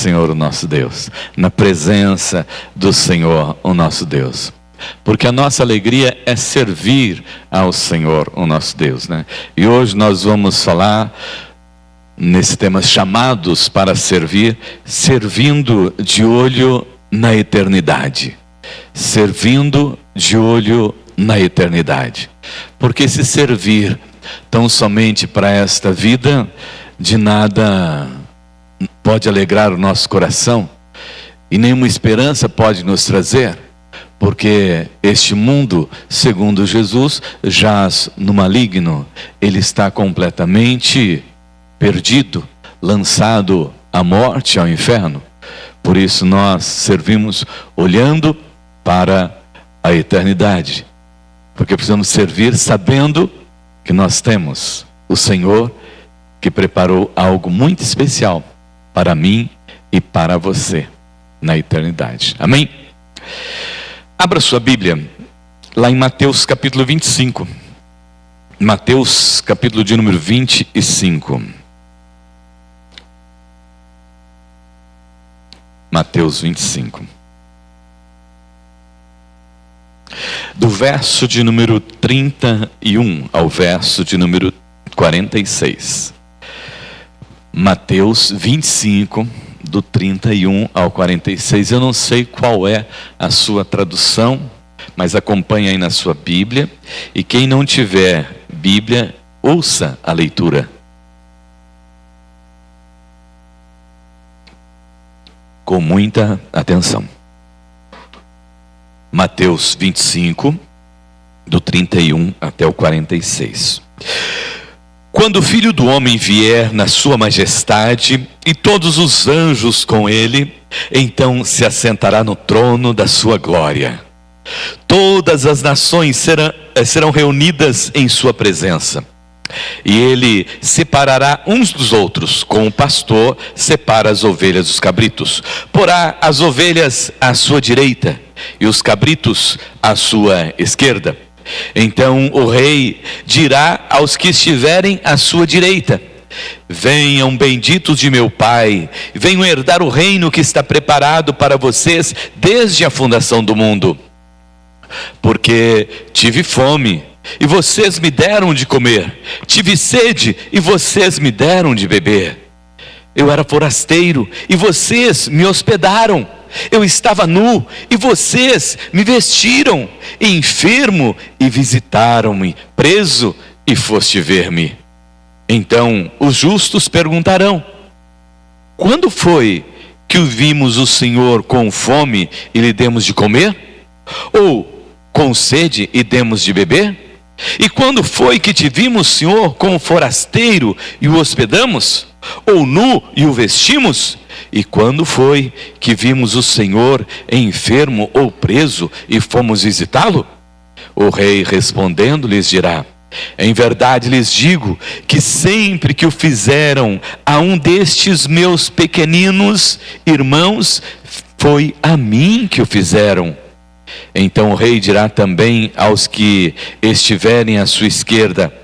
Senhor o nosso Deus, na presença do Senhor o nosso Deus, porque a nossa alegria é servir ao Senhor o nosso Deus, né? E hoje nós vamos falar nesse tema, chamados para servir, servindo de olho na eternidade, servindo de olho na eternidade, porque se servir tão somente para esta vida, de nada pode alegrar o nosso coração, e nenhuma esperança pode nos trazer, porque este mundo, segundo Jesus, jaz no maligno. Ele está completamente perdido, lançado à morte, ao inferno. Por isso nós servimos olhando para a eternidade, porque precisamos servir sabendo que nós temos o Senhor que preparou algo muito especial para mim e para você na eternidade. Amém? Abra sua Bíblia lá em Mateus capítulo 25. Mateus capítulo de número 25. Mateus 25. Do verso de número 31 ao verso de número 46. Mateus 25, do 31 ao 46. Eu não sei qual é a sua tradução, mas acompanhe aí na sua Bíblia. E quem não tiver Bíblia, ouça a leitura com muita atenção. Mateus 25, do 31 até o 46. Quando o Filho do Homem vier na sua majestade e todos os anjos com ele, então se assentará no trono da sua glória. Todas as nações serão reunidas em sua presença. E ele separará uns dos outros, como o pastor separa as ovelhas dos cabritos. Porá as ovelhas à sua direita e os cabritos à sua esquerda. Então o rei dirá aos que estiverem à sua direita: venham benditos de meu Pai, venham herdar o reino que está preparado para vocês desde a fundação do mundo. Porque tive fome e vocês me deram de comer, tive sede e vocês me deram de beber. Eu era forasteiro e vocês me hospedaram. Eu estava nu e vocês me vestiram, enfermo e visitaram-me, preso e foste ver-me. Então os justos perguntarão: quando foi que vimos o Senhor com fome e lhe demos de comer? Ou com sede e demos de beber? E quando foi que te vimos, Senhor, como forasteiro e o hospedamos? Ou nu e o vestimos? E quando foi que vimos o Senhor enfermo ou preso e fomos visitá-lo? O rei respondendo lhes dirá: em verdade lhes digo que sempre que o fizeram a um destes meus pequeninos irmãos, foi a mim que o fizeram. Então o rei dirá também aos que estiverem à sua esquerda: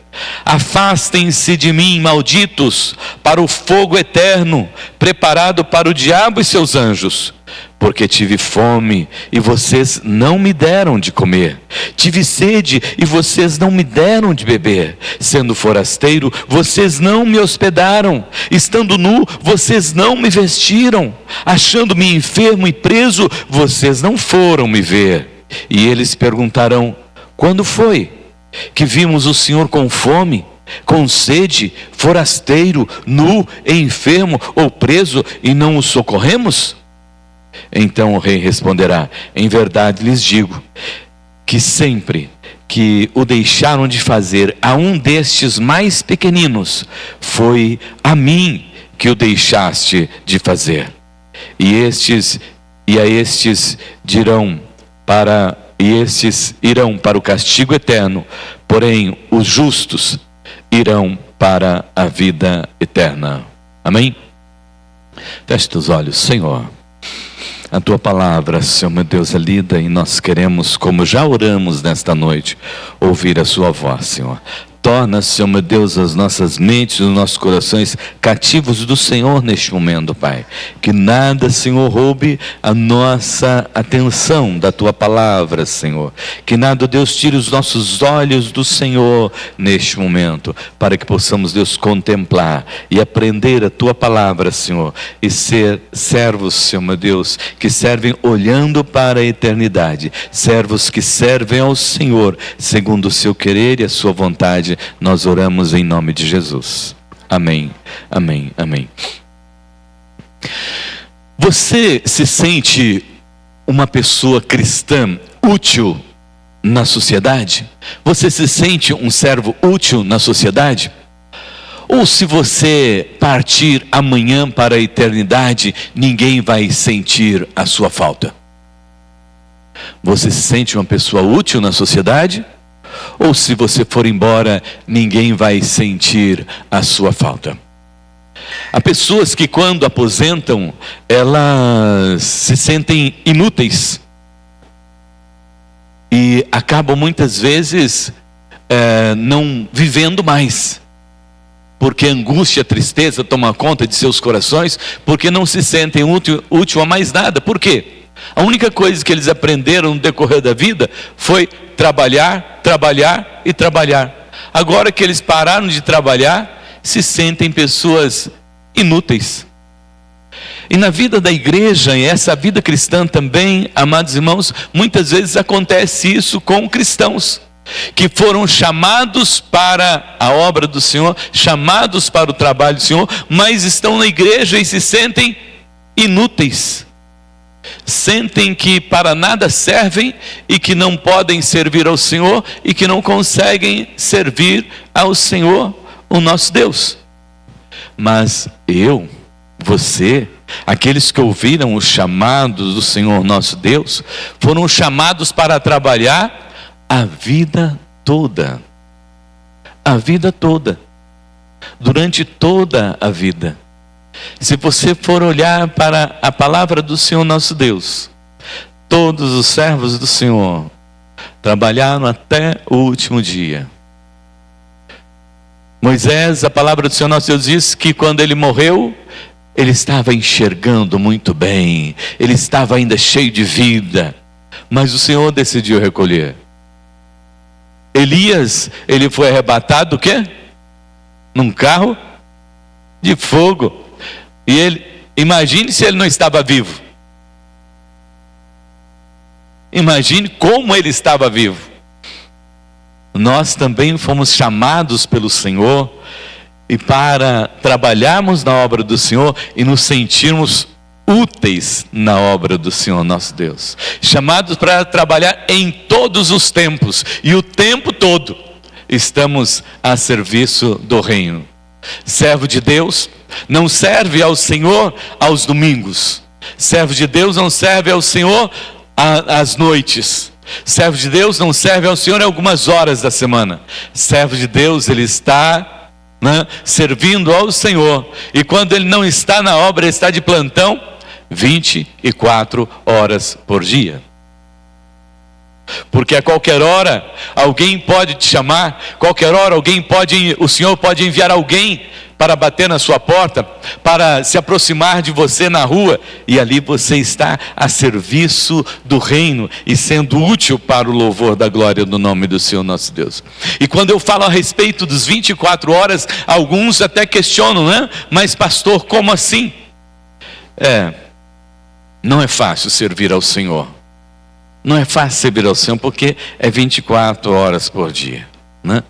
afastem-se de mim, malditos, para o fogo eterno, preparado para o diabo e seus anjos. Porque tive fome e vocês não me deram de comer, tive sede e vocês não me deram de beber, sendo forasteiro, vocês não me hospedaram, estando nu, vocês não me vestiram, achando-me enfermo e preso, vocês não foram me ver. E eles perguntarão: quando foi que vimos o Senhor com fome, com sede, forasteiro, nu, enfermo ou preso e não o socorremos? Então o rei responderá: em verdade lhes digo que sempre que o deixaram de fazer a um destes mais pequeninos, foi a mim que o deixaste de fazer. E estes irão para o castigo eterno, porém os justos irão para a vida eterna. Amém? Feche os olhos. Senhor, a tua palavra, Senhor meu Deus, é lida e nós queremos, como já oramos nesta noite, ouvir a sua voz, Senhor. Torna, Senhor meu Deus, as nossas mentes, os nossos corações cativos do Senhor neste momento, Pai. Que nada, Senhor, roube a nossa atenção da Tua palavra, Senhor. Que nada, Deus, tire os nossos olhos do Senhor neste momento, para que possamos, Deus, contemplar e aprender a Tua palavra, Senhor, e ser servos, Senhor meu Deus, que servem olhando para a eternidade, servos que servem ao Senhor, segundo o Seu querer e a Sua vontade. Nós oramos em nome de Jesus. Amém, amém, amém. Você se sente uma pessoa cristã útil na sociedade? Você se sente um servo útil na sociedade? Ou se você partir amanhã para a eternidade, ninguém vai sentir a sua falta? Você se sente uma pessoa útil na sociedade? Ou se você for embora, ninguém vai sentir a sua falta? Há pessoas que quando aposentam, elas se sentem inúteis. E acabam muitas vezes não vivendo mais. Porque a angústia, a tristeza toma conta de seus corações, porque não se sentem útil a mais nada. Por quê? A única coisa que eles aprenderam no decorrer da vida foi trabalhar, trabalhar e trabalhar. Agora que eles pararam de trabalhar, se sentem pessoas inúteis. E na vida da igreja, e essa vida cristã também, amados irmãos, muitas vezes acontece isso com cristãos que foram chamados para a obra do Senhor, chamados para o trabalho do Senhor, mas estão na igreja e se sentem inúteis. Sentem que para nada servem e que não podem servir ao Senhor e que não conseguem servir ao Senhor, o nosso Deus. Mas eu, você, aqueles que ouviram o chamado do Senhor nosso Deus, foram chamados para trabalhar a vida toda. A vida toda. Durante toda a vida. Se você for olhar para a palavra do Senhor nosso Deus, todos os servos do Senhor trabalharam até o último dia. Moisés, a palavra do Senhor nosso Deus diz que quando ele morreu, ele estava enxergando muito bem, ele estava ainda cheio de vida, mas o Senhor decidiu recolher. Elias, ele foi arrebatado o quê? Num carro de fogo. E ele, imagine se ele não estava vivo. Imagine como ele estava vivo. Nós também fomos chamados pelo Senhor e para trabalharmos na obra do Senhor e nos sentirmos úteis na obra do Senhor nosso Deus. Chamados para trabalhar em todos os tempos e o tempo todo estamos a serviço do reino. Servo de Deus não serve ao Senhor aos domingos. Servo de Deus não serve ao Senhor às noites. Servo de Deus não serve ao Senhor algumas horas da semana. Servo de Deus, ele está servindo ao Senhor. E quando ele não está na obra, ele está de plantão 24 horas por dia. Porque a qualquer hora alguém pode te chamar, qualquer hora o Senhor pode enviar alguém para bater na sua porta, para se aproximar de você na rua, e ali você está a serviço do reino e sendo útil para o louvor da glória do nome do Senhor nosso Deus. E quando eu falo a respeito dos 24 horas, alguns até questionam, né? Mas pastor, como assim? Não é fácil servir ao Senhor. Não é fácil servir ao Senhor porque é 24 horas por dia, né?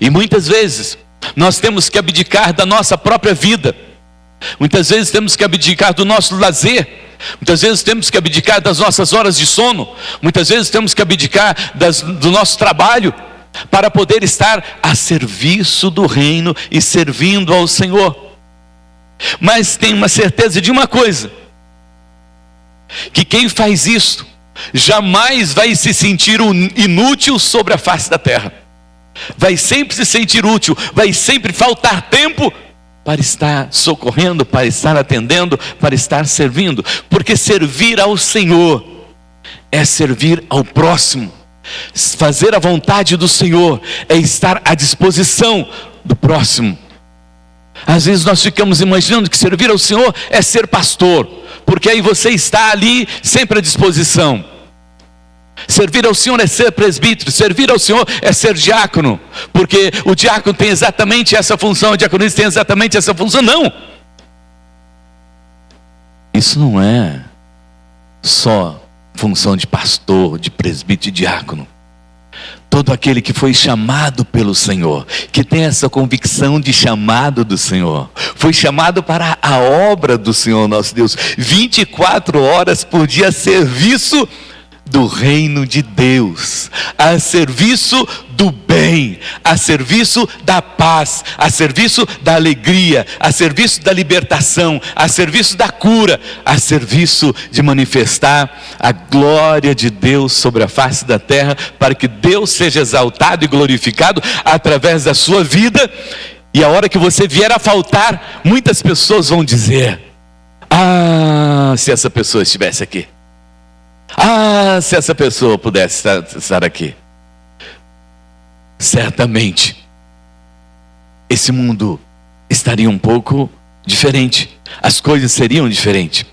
E muitas vezes nós temos que abdicar da nossa própria vida. Muitas vezes temos que abdicar do nosso lazer. Muitas vezes temos que abdicar das nossas horas de sono. Muitas vezes temos que abdicar do nosso trabalho para poder estar a serviço do reino e servindo ao Senhor. Mas tenho uma certeza de uma coisa, que quem faz isso jamais vai se sentir inútil sobre a face da terra. Vai sempre se sentir útil, vai sempre faltar tempo para estar socorrendo, para estar atendendo, para estar servindo. Porque servir ao Senhor é servir ao próximo, Fazer a vontade do Senhor é estar à disposição do próximo. Às vezes nós ficamos imaginando que servir ao Senhor é ser pastor, porque aí você está ali sempre à disposição. Servir ao Senhor é ser presbítero, servir ao Senhor é ser diácono, porque o diácono tem exatamente essa função, o diaconista tem exatamente essa função. Não! Isso não é só função de pastor, de presbítero e diácono. Todo aquele que foi chamado pelo Senhor, que tem essa convicção de chamado do Senhor, foi chamado para a obra do Senhor nosso Deus, 24 horas por dia a serviço do reino de Deus, a serviço do bem, a serviço da paz, a serviço da alegria, a serviço da libertação, a serviço da cura, a serviço de manifestar a glória de Deus sobre a face da terra, para que Deus seja exaltado e glorificado através da sua vida. E a hora que você vier a faltar, muitas pessoas vão dizer: ah, se essa pessoa estivesse aqui. Ah, se essa pessoa pudesse estar aqui. Certamente esse mundo estaria um pouco diferente, as coisas seriam diferentes.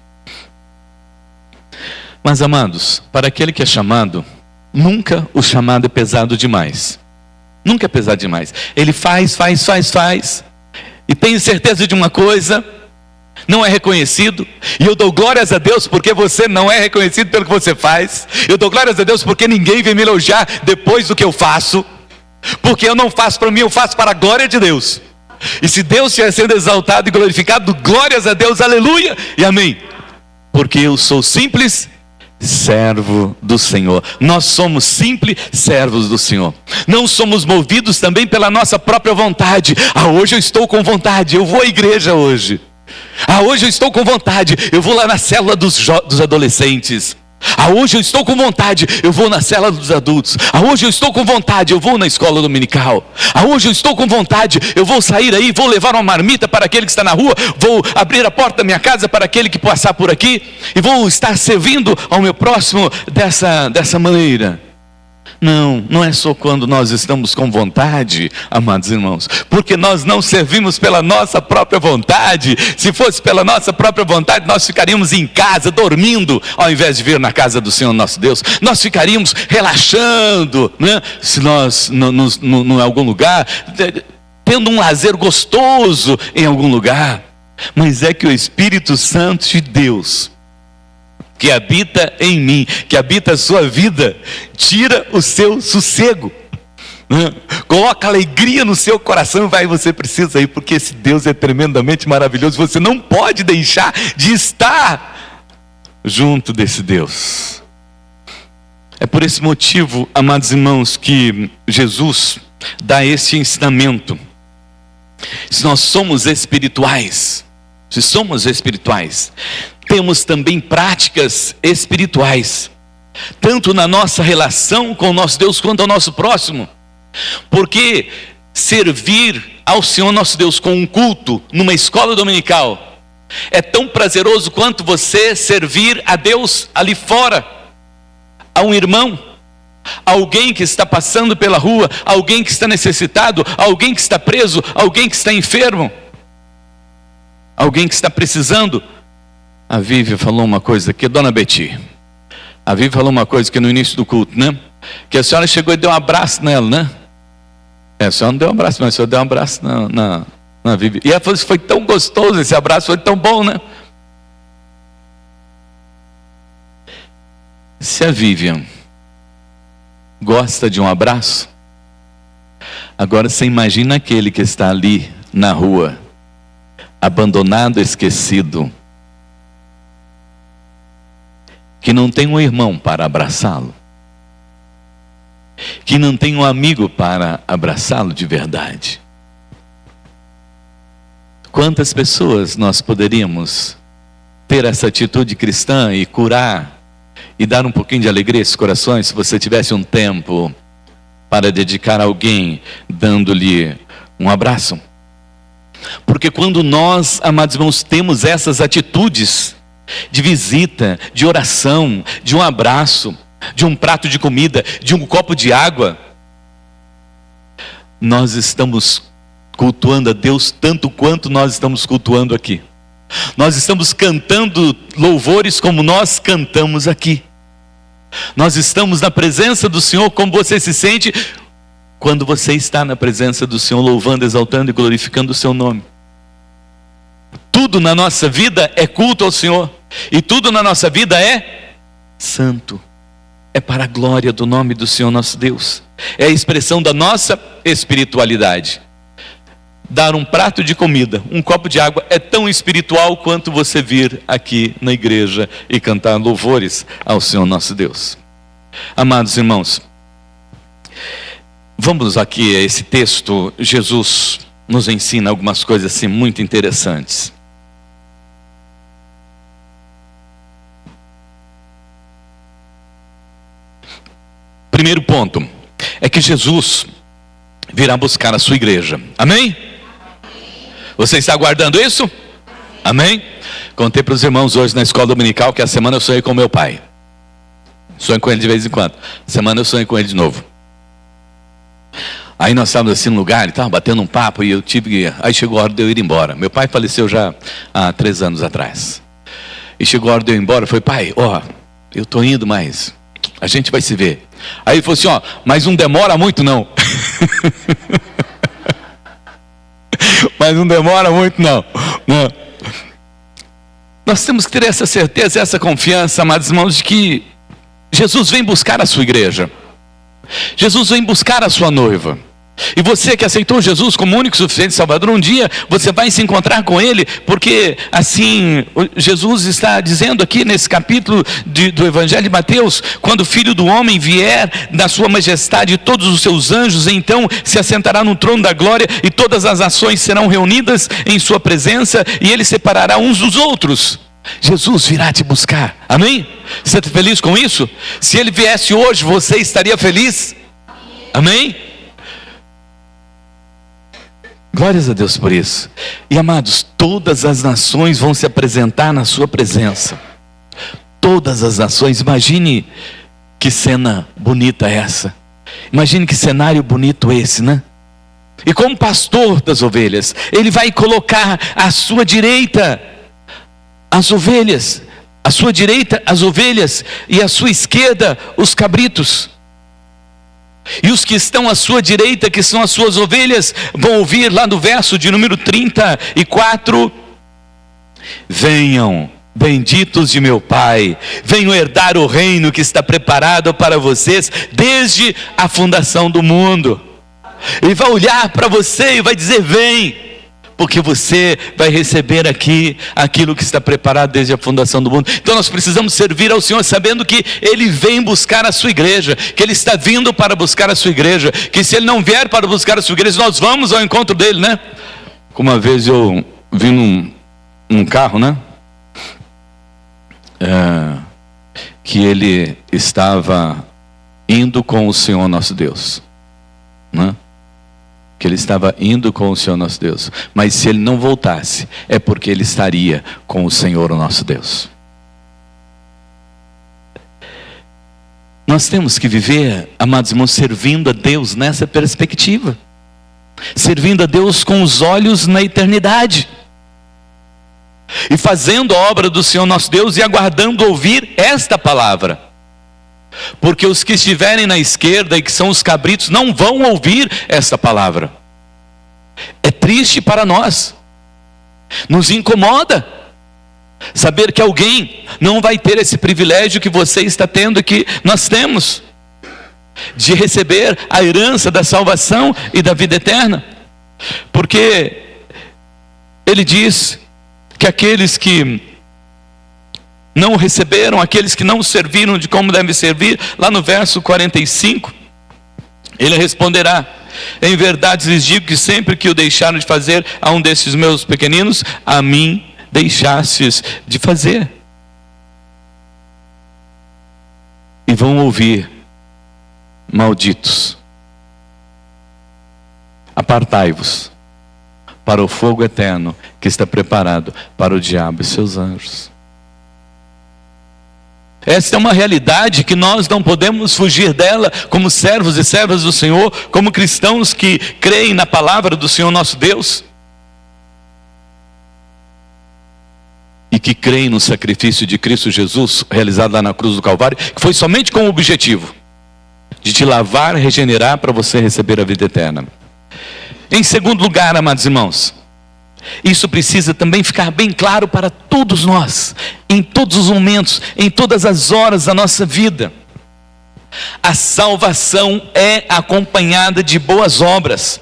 Mas amados, para aquele que é chamado, nunca o chamado é pesado demais. Nunca é pesado demais. Ele faz, e tenho certeza de uma coisa: não é reconhecido. E eu dou glórias a Deus porque você não é reconhecido pelo que você faz. Eu dou glórias a Deus porque ninguém vem me elogiar depois do que eu faço, porque eu não faço para mim, eu faço para a glória de Deus. E se Deus estiver sendo exaltado e glorificado, glórias a Deus, aleluia e amém. Porque eu sou simples servo do Senhor. Nós somos simples servos do Senhor. Não somos movidos também pela nossa própria vontade. Ah, hoje eu estou com vontade, eu vou à igreja hoje. Ah, hoje eu estou com vontade, eu vou lá na célula dos adolescentes. Ah, hoje eu estou com vontade, eu vou na célula dos adultos. Ah, hoje eu estou com vontade, eu vou na escola dominical. Ah, hoje eu estou com vontade, eu vou sair aí, vou levar uma marmita para aquele que está na rua, vou abrir a porta da minha casa para aquele que passar por aqui, e vou estar servindo ao meu próximo dessa maneira. Não é só quando nós estamos com vontade, amados irmãos, porque nós não servimos pela nossa própria vontade. Se fosse pela nossa própria vontade, nós ficaríamos em casa, dormindo, ao invés de vir na casa do Senhor nosso Deus. Nós ficaríamos relaxando, né? Se nós, em algum lugar, tendo um lazer gostoso em algum lugar. Mas é que o Espírito Santo de Deus, que habita em mim, que habita a sua vida, tira o seu sossego, coloca alegria no seu coração. Você precisa ir, porque esse Deus é tremendamente maravilhoso. Você não pode deixar de estar junto desse Deus. É por esse motivo, amados irmãos, que Jesus dá esse ensinamento. Se nós somos espirituais, temos também práticas espirituais, tanto na nossa relação com o nosso Deus quanto ao nosso próximo. Porque servir ao Senhor nosso Deus com um culto numa escola dominical é tão prazeroso quanto você servir a Deus ali fora, a um irmão, alguém que está passando pela rua, alguém que está necessitado, alguém que está preso, alguém que está enfermo, alguém que está precisando. A Vivi falou uma coisa aqui, Dona Beti. A Vivi falou uma coisa aqui no início do culto, né? Que a senhora chegou e deu um abraço nela, né? A senhora não deu um abraço, mas a senhora deu um abraço na Vivi. E ela falou que foi tão gostoso esse abraço, foi tão bom, né? Se a Vivian gosta de um abraço, agora você imagina aquele que está ali na rua, abandonado, esquecido, que não tem um irmão para abraçá-lo, que não tem um amigo para abraçá-lo de verdade. Quantas pessoas nós poderíamos ter essa atitude cristã e curar e dar um pouquinho de alegria a esses corações, se você tivesse um tempo para dedicar a alguém, dando-lhe um abraço? Porque quando nós, amados irmãos, temos essas atitudes de visita, de oração, de um abraço, de um prato de comida, de um copo de água. Nós estamos cultuando a Deus tanto quanto nós estamos cultuando aqui. Nós estamos cantando louvores como nós cantamos aqui. Nós estamos na presença do Senhor como você se sente quando você está na presença do Senhor, louvando, exaltando e glorificando o seu nome. Tudo na nossa vida é culto ao Senhor. E tudo na nossa vida é santo. É para a glória do nome do Senhor nosso Deus. É a expressão da nossa espiritualidade. Dar um prato de comida, um copo de água é tão espiritual quanto você vir aqui na igreja e cantar louvores ao Senhor nosso Deus. Amados irmãos, vamos aqui a esse texto. Jesus nos ensina algumas coisas assim muito interessantes. Primeiro ponto é que Jesus virá buscar a sua igreja. Amém? Você está aguardando isso? Amém? Contei para os irmãos hoje na escola dominical que a semana eu sonhei com meu pai. Sonho com ele de vez em quando. Semana eu sonhei com ele de novo. Aí nós estávamos assim no lugar, ele estava batendo um papo e eu tive que... Aí chegou a hora de eu ir embora. Meu pai faleceu já há 3 anos atrás. E chegou a hora de eu ir embora. Eu falei, pai, eu estou indo, mas a gente vai se ver. Aí ele falou assim, mas não demora muito não. Mas não demora muito não. Nós temos que ter essa certeza, essa confiança, amados irmãos, de que Jesus vem buscar a sua igreja. Jesus vem buscar a sua noiva. E você que aceitou Jesus como único e suficiente Salvador, um dia você vai se encontrar com Ele, porque assim Jesus está dizendo aqui nesse capítulo do Evangelho de Mateus: quando o Filho do Homem vier na sua majestade e todos os seus anjos, então se assentará no trono da glória e todas as nações serão reunidas em sua presença e Ele separará uns dos outros. Jesus virá te buscar, amém? Você está feliz com isso? Se Ele viesse hoje, você estaria feliz? Amém? Glórias a Deus por isso. E amados, todas as nações vão se apresentar na sua presença. Todas as nações. Imagine que cena bonita essa. Imagine que cenário bonito esse, né? E como pastor das ovelhas, Ele vai colocar à sua direita as ovelhas, à sua direita as ovelhas e à sua esquerda os cabritos. E os que estão à sua direita, que são as suas ovelhas, vão ouvir lá no verso de número 34: venham, benditos de meu Pai, venham herdar o reino que está preparado para vocês desde a fundação do mundo. Ele vai olhar para você e vai dizer: vem, porque você vai receber aqui aquilo que está preparado desde a fundação do mundo. Então nós precisamos servir ao Senhor sabendo que Ele vem buscar a sua igreja, que Ele está vindo para buscar a sua igreja, que se Ele não vier para buscar a sua igreja, nós vamos ao encontro dEle, né? Uma vez eu vi num carro, né? Que ele estava indo com o Senhor nosso Deus, né? Que ele estava indo com o Senhor nosso Deus, mas se ele não voltasse, é porque ele estaria com o Senhor o nosso Deus. Nós temos que viver, amados irmãos, servindo a Deus nessa perspectiva, servindo a Deus com os olhos na eternidade, e fazendo a obra do Senhor nosso Deus e aguardando ouvir esta palavra. Porque os que estiverem na esquerda e que são os cabritos não vão ouvir essa palavra. É triste para nós, nos incomoda saber que alguém não vai ter esse privilégio que você está tendo e que nós temos, de receber a herança da salvação e da vida eterna. Porque ele diz que aqueles que não receberam, aqueles que não serviram de como devem servir, lá no verso 45, ele responderá: em verdade lhes digo que sempre que o deixaram de fazer a um desses meus pequeninos, a mim deixastes de fazer. E vão ouvir: malditos, apartai-vos para o fogo eterno que está preparado para o diabo e seus anjos. Esta é uma realidade que nós não podemos fugir dela, como servos e servas do Senhor, como cristãos que creem na palavra do Senhor nosso Deus, e que creem no sacrifício de Cristo Jesus, realizado lá na cruz do Calvário, que foi somente com o objetivo de te lavar, regenerar, para você receber a vida eterna. Em segundo lugar, amados irmãos, isso precisa também ficar bem claro para todos nós, em todos os momentos, em todas as horas da nossa vida. A salvação é acompanhada de boas obras.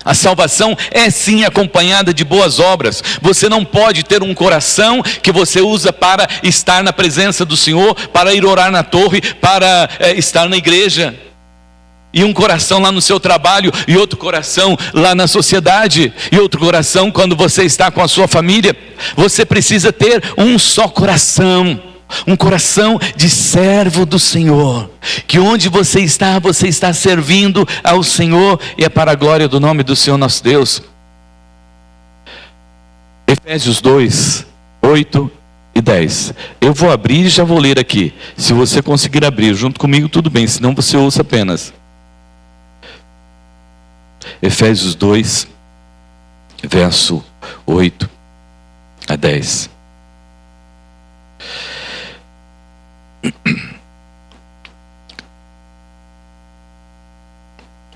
A salvação é sim acompanhada de boas obras. Você não pode ter um coração que você usa para estar na presença do Senhor, para ir orar na torre, para estar na igreja, e um coração lá no seu trabalho, e outro coração lá na sociedade, e outro coração quando você está com a sua família. Você precisa ter um só coração, um coração de servo do Senhor, que onde você está servindo ao Senhor, e é para a glória do nome do Senhor nosso Deus. Efésios 2, 8 e 10. Eu vou abrir e já vou ler aqui. Se você conseguir abrir junto comigo, tudo bem, senão você ouça apenas. Efésios 2, verso 8 a 10.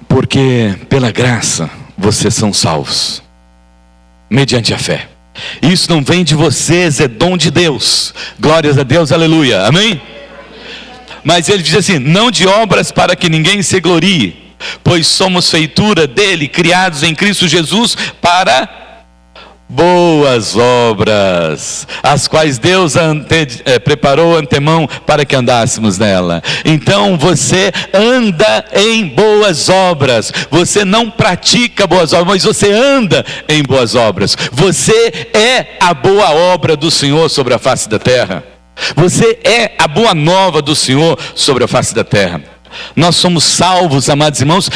Porque pela graça vocês são salvos, mediante a fé. Isso não vem de vocês, é dom de Deus. Glórias a Deus, aleluia, amém? Mas ele diz assim: não de obras para que ninguém se glorie, pois somos feitura dele, criados em Cristo Jesus para boas obras, as quais Deus preparou antemão para que andássemos nela. Então você anda em boas obras. Você não pratica boas obras, mas você anda em boas obras. Você é a boa obra do Senhor sobre a face da terra. Você é a boa nova do Senhor sobre a face da terra. Nós somos salvos, amados irmãos,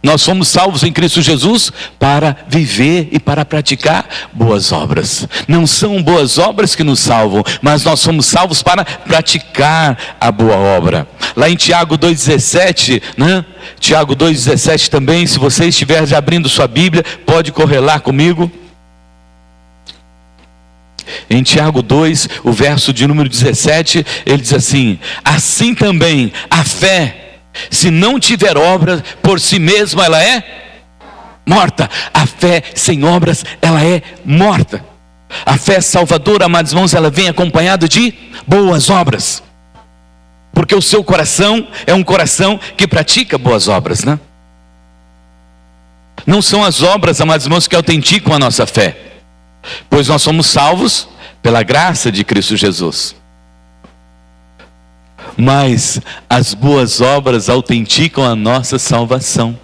nós somos salvos em Cristo Jesus para viver e para praticar boas obras. Não são boas obras que nos salvam, mas nós somos salvos para praticar a boa obra. Lá em Tiago 2,17, né? Tiago 2,17 também, se você estiver já abrindo sua Bíblia, pode correr lá comigo. Em Tiago 2, o verso de número 17, ele diz assim: assim também a fé, se não tiver obras, por si mesma ela é morta. A fé sem obras, ela é morta. A fé salvadora, amados irmãos, ela vem acompanhada de boas obras. Porque o seu coração é um coração que pratica boas obras, né? Não são as obras, amados irmãos, que autenticam a nossa fé, pois nós somos salvos pela graça de Cristo Jesus. Mas as boas obras autenticam a nossa salvação.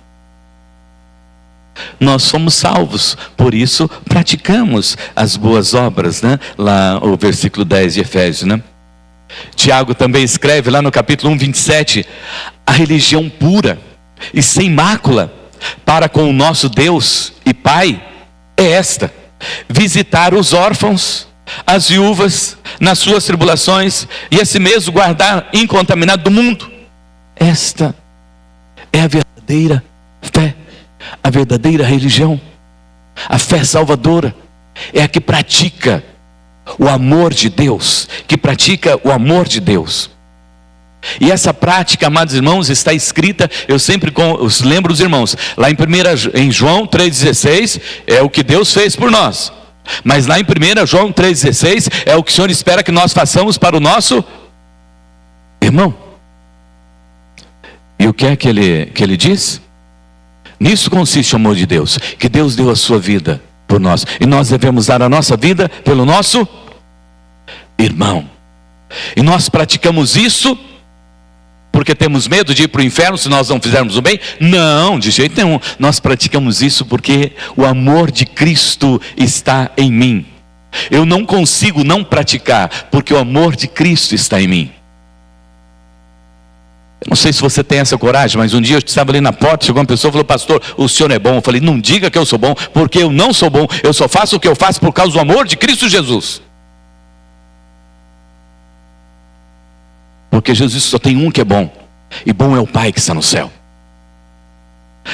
Nós somos salvos, por isso praticamos as boas obras, né? Lá o versículo 10 de Efésios, né? Tiago também escreve lá no capítulo 1, 27, a religião pura e sem mácula para com o nosso Deus e Pai é esta: visitar os órfãos, as viúvas nas suas tribulações, e a si mesmo guardar incontaminado do mundo. Esta é a verdadeira fé, a verdadeira religião. A fé salvadora é a que pratica o amor de Deus, que pratica o amor de Deus. E essa prática, amados irmãos, está escrita, eu sempre lembro os irmãos, lá em João 3,16, é o que Deus fez por nós. Mas lá em 1 João 3,16, é o que o Senhor espera que nós façamos para o nosso irmão. E o que é que ele diz? Nisso consiste o amor de Deus, que Deus deu a sua vida por nós, e nós devemos dar a nossa vida pelo nosso irmão. E nós praticamos isso porque temos medo de ir para o inferno se nós não fizermos o bem? Não, de jeito nenhum. Nós praticamos isso porque o amor de Cristo está em mim. Eu não consigo não praticar, porque o amor de Cristo está em mim. Eu não sei se você tem essa coragem, mas um dia eu estava ali na porta, chegou uma pessoa e falou: pastor, o senhor é bom. Eu falei: não diga que eu sou bom, porque eu não sou bom. Eu só faço o que eu faço por causa do amor de Cristo Jesus. Porque Jesus só tem um que é bom, e bom é o Pai que está no céu.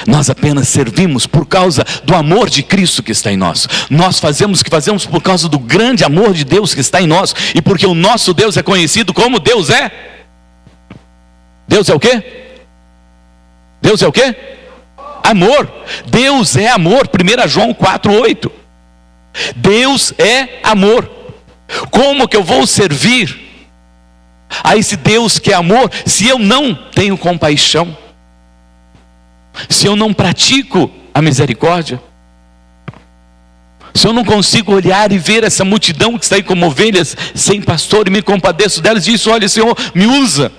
Nós apenas servimos por causa do amor de Cristo que está em nós. Nós fazemos o que fazemos por causa do grande amor de Deus que está em nós. E porque o nosso Deus é conhecido como Deus é. Deus é o quê? Deus é o quê? Amor. Deus é amor. 1 João 4:8. Deus é amor. Como que eu vou servir a esse Deus que é amor se eu não tenho compaixão? Se eu não pratico a misericórdia? Se eu não consigo olhar e ver essa multidão que está aí como ovelhas sem pastor e me compadeço delas e diz: olha, Senhor, me usa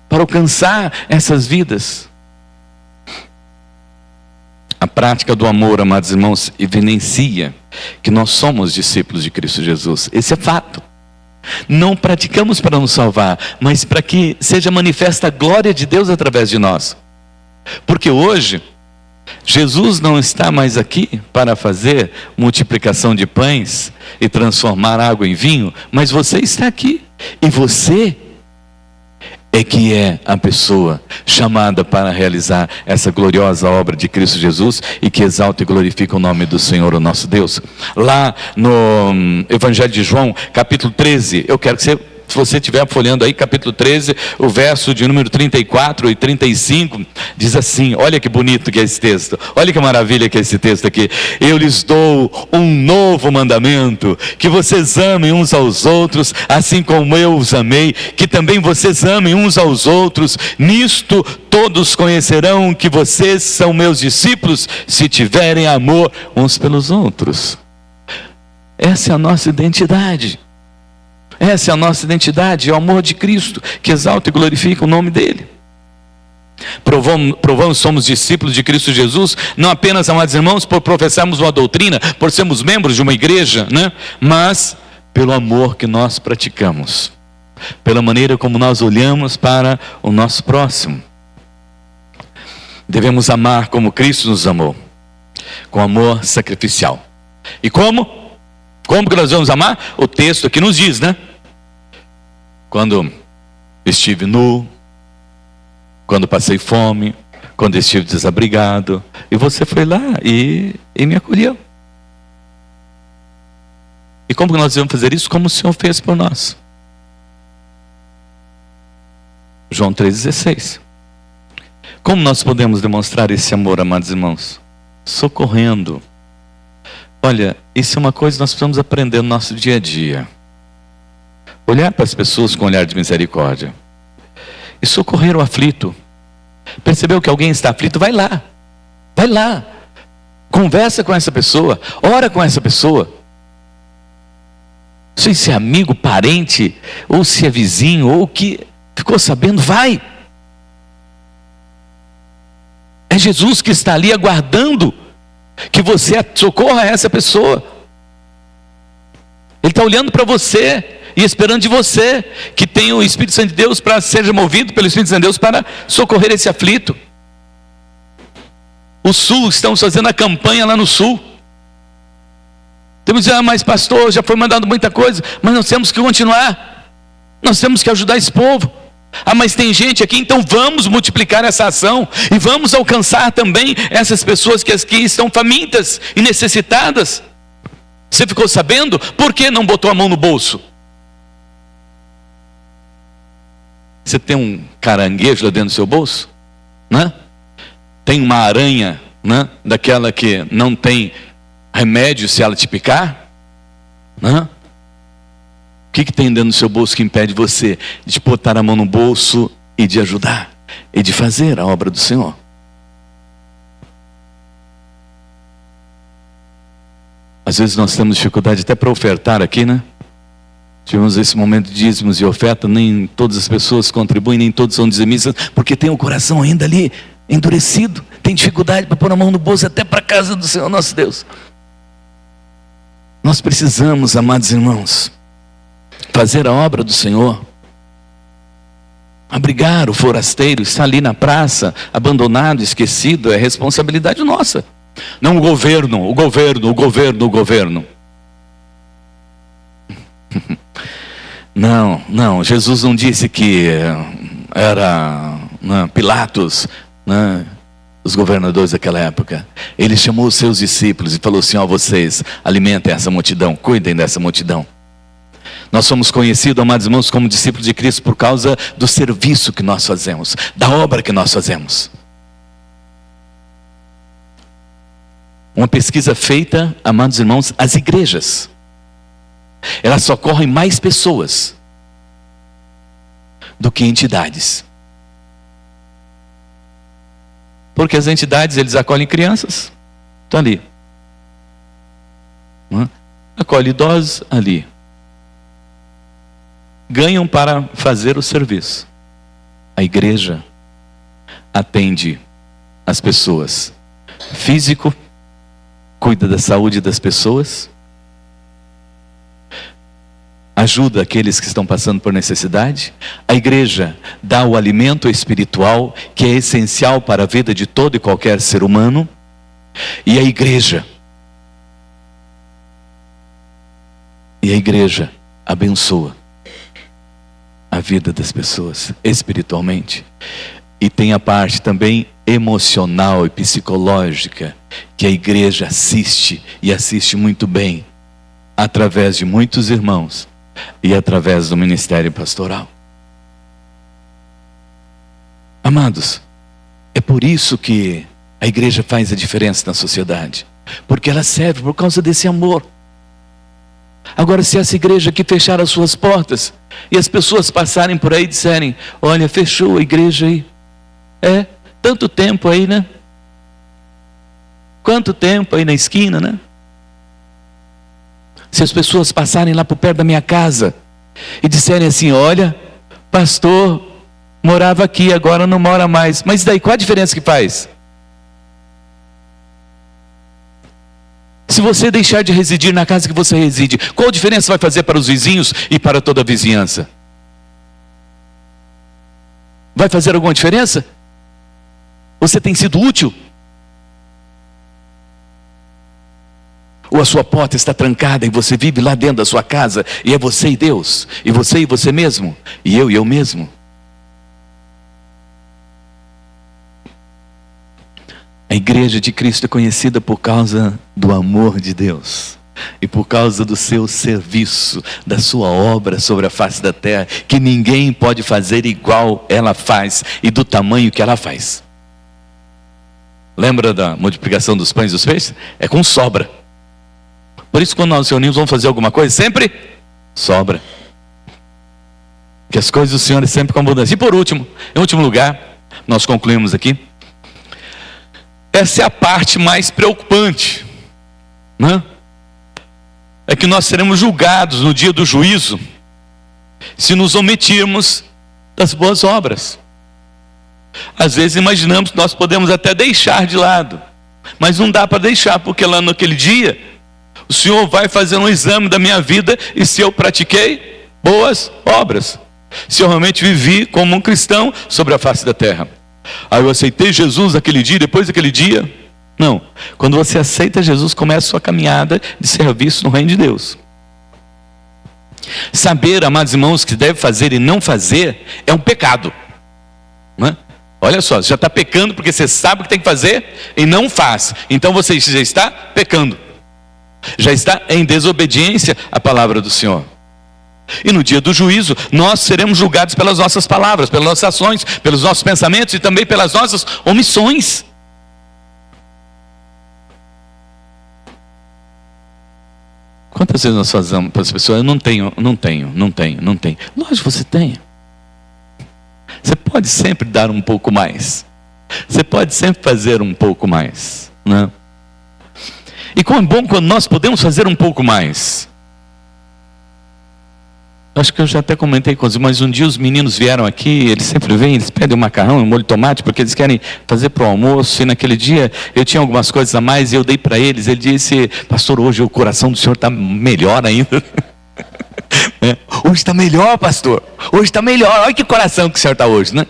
para alcançar essas vidas. A prática do amor, amados irmãos, evidencia que nós somos discípulos de Cristo Jesus. Esse é fato. Não praticamos para nos salvar, mas para que seja manifesta a glória de Deus através de nós. Porque hoje, Jesus não está mais aqui para fazer multiplicação de pães e transformar água em vinho, mas você está aqui. E você é que é a pessoa chamada para realizar essa gloriosa obra de Cristo Jesus e que exalta e glorifica o nome do Senhor, o nosso Deus. Lá no Evangelho de João, capítulo 13, eu quero que você, se você estiver folheando aí, capítulo 13, o verso de número 34 e 35, diz assim, olha que bonito que é esse texto, olha que maravilha que é esse texto aqui: eu lhes dou um novo mandamento, que vocês amem uns aos outros, assim como eu os amei, que também vocês amem uns aos outros. Nisto todos conhecerão que vocês são meus discípulos, se tiverem amor uns pelos outros. Essa é a nossa identidade. Essa é a nossa identidade, é o amor de Cristo, que exalta e glorifica o nome dEle. Provamos somos discípulos de Cristo Jesus, não apenas, amados irmãos, por professarmos uma doutrina, por sermos membros de uma igreja, né? Mas pelo amor que nós praticamos, pela maneira como nós olhamos para o nosso próximo. Devemos amar como Cristo nos amou, com amor sacrificial. E como? Como que nós vamos amar? O texto aqui nos diz, né? Quando estive nu, quando passei fome, quando estive desabrigado, e você foi lá e me acolheu. E como que nós devemos fazer isso? Como o Senhor fez por nós. João 3,16. Como nós podemos demonstrar esse amor, amados irmãos? Socorrendo. Olha, isso é uma coisa que nós precisamos aprender no nosso dia a dia. Olhar para as pessoas com um olhar de misericórdia. E socorrer o aflito. Percebeu que alguém está aflito? Vai lá. Vai lá. Conversa com essa pessoa. Ora com essa pessoa. Não sei se é amigo, parente, ou se é vizinho, ou que ficou sabendo, vai. É Jesus que está ali aguardando que você socorra essa pessoa. Ele está olhando para você e esperando de você que tenha o Espírito Santo de Deus para seja movido pelo Espírito Santo de Deus para socorrer esse aflito. O Sul, estamos fazendo a campanha lá no Sul. Temos que dizer, mas pastor, já foi mandado muita coisa, mas nós temos que continuar. Nós temos que ajudar esse povo. Ah, mas tem gente aqui, então vamos multiplicar essa ação e vamos alcançar também essas pessoas que aqui estão famintas e necessitadas. Você ficou sabendo? Por que não botou a mão no bolso? Você tem um caranguejo lá dentro do seu bolso? Né? Tem uma aranha, né? Daquela que não tem remédio se ela te picar? Né? O que tem dentro do seu bolso que impede você de botar a mão no bolso e de ajudar? E de fazer a obra do Senhor? Às vezes nós temos dificuldade até para ofertar aqui, né? Tivemos esse momento de dízimos e oferta, nem todas as pessoas contribuem, nem todos são dizimistas, porque tem o coração ainda ali endurecido, tem dificuldade para pôr a mão no bolso até para a casa do Senhor nosso Deus. Nós precisamos, amados irmãos, fazer a obra do Senhor. Abrigar o forasteiro, está ali na praça, abandonado, esquecido, é responsabilidade nossa. Não o governo. Não, Jesus não disse que era Pilatos, os governadores daquela época. Ele chamou os seus discípulos e falou assim: ó, vocês alimentem essa multidão, cuidem dessa multidão. Nós somos conhecidos, amados irmãos, como discípulos de Cristo por causa do serviço que nós fazemos, da obra que nós fazemos. Uma pesquisa feita, amados irmãos, as igrejas, elas socorrem mais pessoas do que entidades. Porque as entidades, eles acolhem crianças, estão ali. Acolhe idosos, ali. Ganham para fazer o serviço. A igreja atende as pessoas. Físico, cuida da saúde das pessoas. Ajuda aqueles que estão passando por necessidade. A igreja dá o alimento espiritual, que é essencial para a vida de todo e qualquer ser humano. E a igreja abençoa a vida das pessoas espiritualmente. E tem a parte também emocional e psicológica, que a igreja assiste, e assiste muito bem, através de muitos irmãos e através do ministério pastoral. Amados, é por isso que a igreja faz a diferença na sociedade, porque ela serve por causa desse amor. Agora, se essa igreja aqui fechar as suas portas e as pessoas passarem por aí e disserem: olha, fechou a igreja aí, tanto tempo aí, né? Quanto tempo aí na esquina, né? Se as pessoas passarem lá por perto da minha casa e disserem assim: olha, pastor morava aqui, agora não mora mais. Mas daí qual a diferença que faz? Se você deixar de residir na casa que você reside, qual a diferença vai fazer para os vizinhos e para toda a vizinhança? Vai fazer alguma diferença? Você tem sido útil? Ou a sua porta está trancada e você vive lá dentro da sua casa, e é você e Deus, e você mesmo, e eu mesmo? A igreja de Cristo é conhecida por causa do amor de Deus e por causa do seu serviço, da sua obra sobre a face da terra, que ninguém pode fazer igual ela faz e do tamanho que ela faz. Lembra da multiplicação dos pães e dos peixes? É com sobra. Por isso, quando nós nos reunimos, vamos fazer alguma coisa, sempre sobra. Que as coisas do Senhor é sempre com abundância. E por último, em último lugar, nós concluímos aqui. Essa é a parte mais preocupante, né? É que nós seremos julgados no dia do juízo se nos omitirmos das boas obras. Às vezes imaginamos que nós podemos até deixar de lado, mas não dá para deixar, porque lá naquele dia o Senhor vai fazer um exame da minha vida, e se eu pratiquei boas obras, se eu realmente vivi como um cristão sobre a face da terra. Eu aceitei Jesus naquele dia, depois daquele dia. Não, quando você aceita Jesus, começa a sua caminhada de serviço no reino de Deus. Saber, amados irmãos, que deve fazer e não fazer é um pecado, não é? Olha só, você já está pecando porque você sabe o que tem que fazer e não faz. Então você já está pecando, já está em desobediência à palavra do Senhor. E no dia do juízo, nós seremos julgados pelas nossas palavras, pelas nossas ações, pelos nossos pensamentos e também pelas nossas omissões. Quantas vezes nós fazemos para as pessoas: eu não tenho. Lógico que você tem. Você pode sempre dar um pouco mais. Você pode sempre fazer um pouco mais, né? E como é bom quando nós podemos fazer um pouco mais. Acho que eu já até comentei com os irmãos, um dia os meninos vieram aqui, eles sempre vêm, eles pedem um macarrão e um molho de tomate, porque eles querem fazer para o almoço, e naquele dia eu tinha algumas coisas a mais, e eu dei para eles. Ele disse: pastor, hoje o coração do senhor está melhor ainda. Hoje está melhor, pastor, hoje está melhor, olha que coração que o senhor está hoje, né?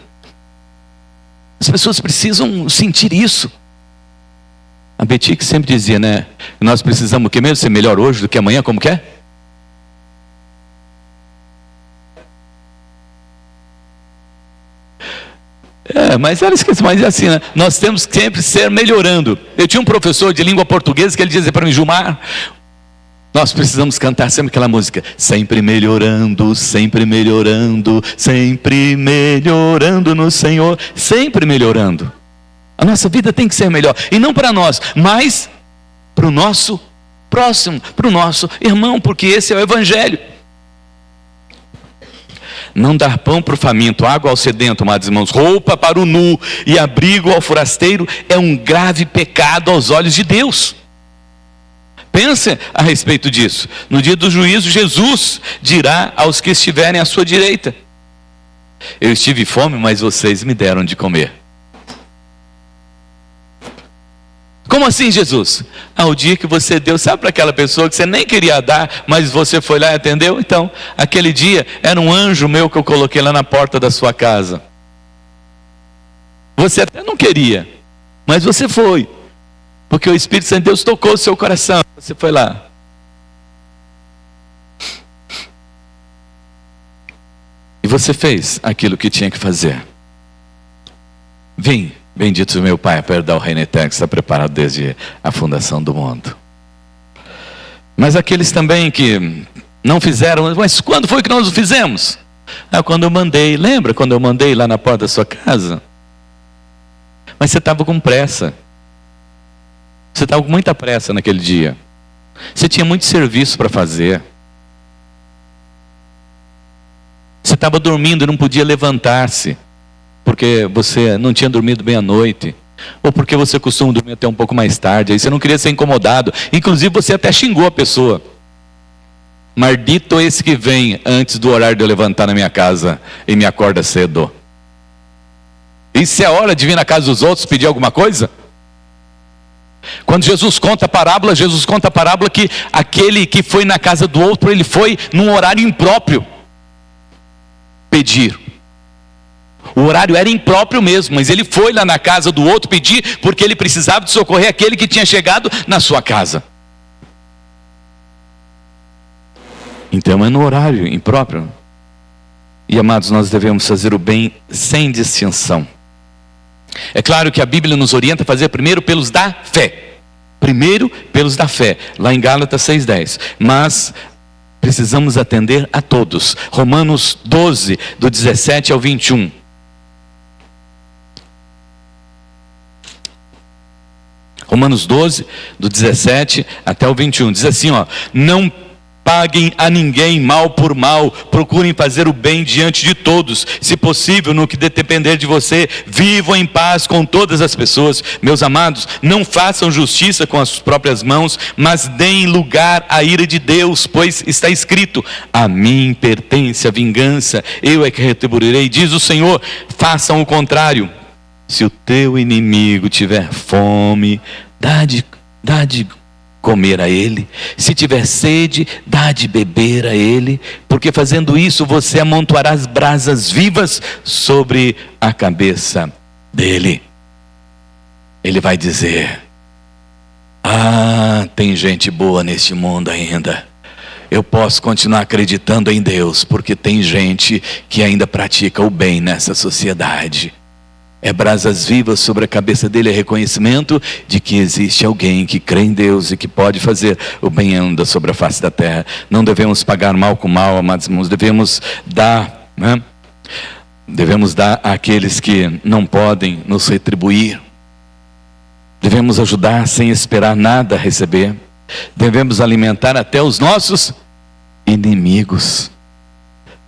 As pessoas precisam sentir isso. A Betty que sempre dizia, né, nós precisamos o que mesmo? Ser melhor hoje do que amanhã, como que é? Mas ela esquece, mas é assim, né? Nós temos que sempre ser melhorando. Eu tinha um professor de língua portuguesa que ele dizia para mim: Gilmar, nós precisamos cantar sempre aquela música, sempre melhorando, sempre melhorando, sempre melhorando no Senhor, sempre melhorando. A nossa vida tem que ser melhor, e não para nós, mas para o nosso próximo, para o nosso irmão, porque esse é o Evangelho. Não dar pão para o faminto, água ao sedento, amados irmãos, roupa para o nu e abrigo ao forasteiro é um grave pecado aos olhos de Deus. Pense a respeito disso. No dia do juízo, Jesus dirá aos que estiverem à sua direita: eu estive fome, mas vocês me deram de comer. Como assim, Jesus? O dia que você deu, sabe, para aquela pessoa que você nem queria dar, mas você foi lá e atendeu? Então, aquele dia era um anjo meu que eu coloquei lá na porta da sua casa. Você até não queria, mas você foi, porque o Espírito Santo de Deus tocou o seu coração. Você foi lá. E você fez aquilo que tinha que fazer. Vim. Bendito meu Pai, para herdar o reino eterno que está preparado desde a fundação do mundo. Mas aqueles também que não fizeram, mas quando foi que nós o fizemos? Quando eu mandei, lembra quando eu mandei lá na porta da sua casa? Mas você estava com pressa. Você estava com muita pressa naquele dia. Você tinha muito serviço para fazer. Você estava dormindo e não podia levantar-se, porque você não tinha dormido bem à noite, ou porque você costuma dormir até um pouco mais tarde, aí você não queria ser incomodado, inclusive você até xingou a pessoa. Maldito esse que vem antes do horário de eu levantar na minha casa e me acorda cedo. Isso é hora de vir na casa dos outros pedir alguma coisa? Quando Jesus conta a parábola que aquele que foi na casa do outro, ele foi num horário impróprio pedir. O horário era impróprio mesmo, mas ele foi lá na casa do outro pedir, porque ele precisava de socorrer aquele que tinha chegado na sua casa. Então é no horário impróprio. E amados, nós devemos fazer o bem sem distinção. É claro que a Bíblia nos orienta a fazer primeiro pelos da fé. Primeiro pelos da fé, lá em Gálatas 6,10. Mas precisamos atender a todos. Romanos 12, do 17 ao 21. Romanos 12, do 17 até o 21, diz assim, não paguem a ninguém mal por mal, procurem fazer o bem diante de todos, se possível, no que depender de você, vivam em paz com todas as pessoas. Meus amados, não façam justiça com as próprias mãos, mas deem lugar à ira de Deus, pois está escrito, a mim pertence a vingança, eu é que retribuirei, diz o Senhor. Façam o contrário. Se o teu inimigo tiver fome, dá de comer a ele. Se tiver sede, dá de beber a ele. Porque fazendo isso, você amontoará as brasas vivas sobre a cabeça dele. Ele vai dizer, tem gente boa neste mundo ainda. Eu posso continuar acreditando em Deus, porque tem gente que ainda pratica o bem nessa sociedade. É brasas vivas sobre a cabeça dele, é reconhecimento de que existe alguém que crê em Deus e que pode fazer o bem ainda sobre a face da terra. Não devemos pagar mal com mal, amados irmãos, devemos dar, devemos dar àqueles que não podem nos retribuir. Devemos ajudar sem esperar nada a receber. Devemos alimentar até os nossos inimigos.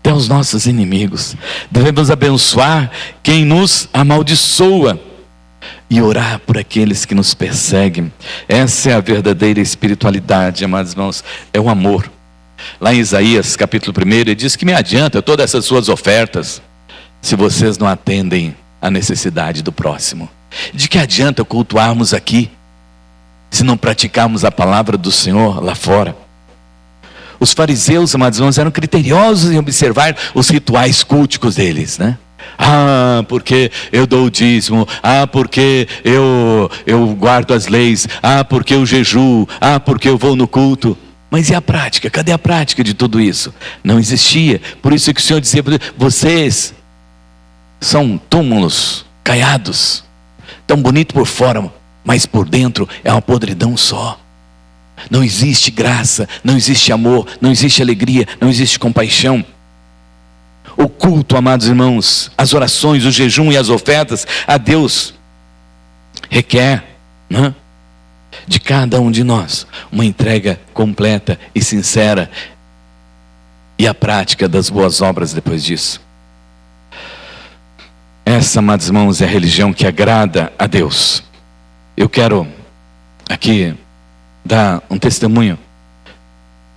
Até os nossos inimigos. Devemos abençoar quem nos amaldiçoa e orar por aqueles que nos perseguem. Essa é a verdadeira espiritualidade, amados irmãos, é o amor. Lá em Isaías capítulo 1, ele diz que me adianta todas essas suas ofertas se vocês não atendem à necessidade do próximo. De que adianta cultuarmos aqui se não praticarmos a palavra do Senhor lá fora? Os fariseus, amados irmãos, eram criteriosos em observar os rituais culticos deles, né? Porque eu dou o dízimo, porque eu guardo as leis, porque eu jejuo, porque eu vou no culto. Mas e a prática? Cadê a prática de tudo isso? Não existia. Por isso que o Senhor dizia, vocês são túmulos caiados. Tão bonito por fora, mas por dentro é uma podridão só. Não existe graça, não existe amor, não existe alegria, não existe compaixão. O culto, amados irmãos, as orações, o jejum e as ofertas a Deus requer, né, de cada um de nós uma entrega completa e sincera, e a prática das boas obras depois disso. Essa, amados irmãos, é a religião que agrada a Deus. Eu quero aqui dar um testemunho